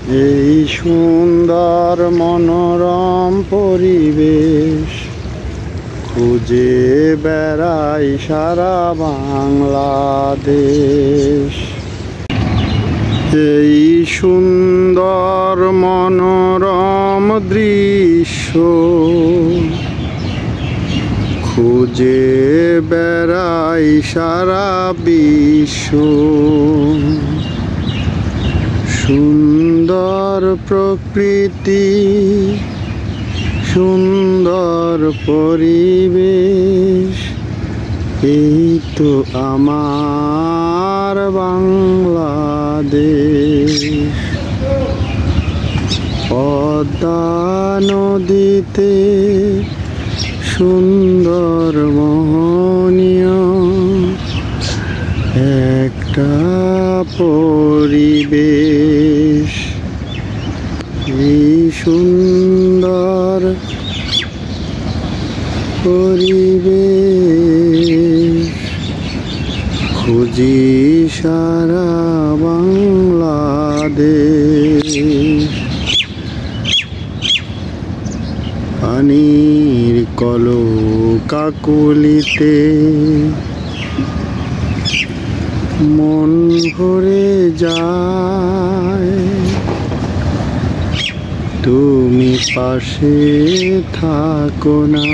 এই সুন্দর মনোরম পরিবেশ খুঁজে বেড়াই সারা বাংলাদেশ। এই সুন্দর মনোরম দৃশ্য খুঁজে বেড়াই সারা বিশ্ব। সুন্দর প্রকৃতি, সুন্দর পরিবেশ, এই তো আমার বাংলাদেশ। পদ্মা নদীতে সুন্দর মোহনীয় একটা পরিবেশ। এই সুন্দর পরিবেশ খুঁজি সারা বাংলাদেশ। পানির কলকাকলিতে মন ভরে যায়, তুমি পাশে থাকো না।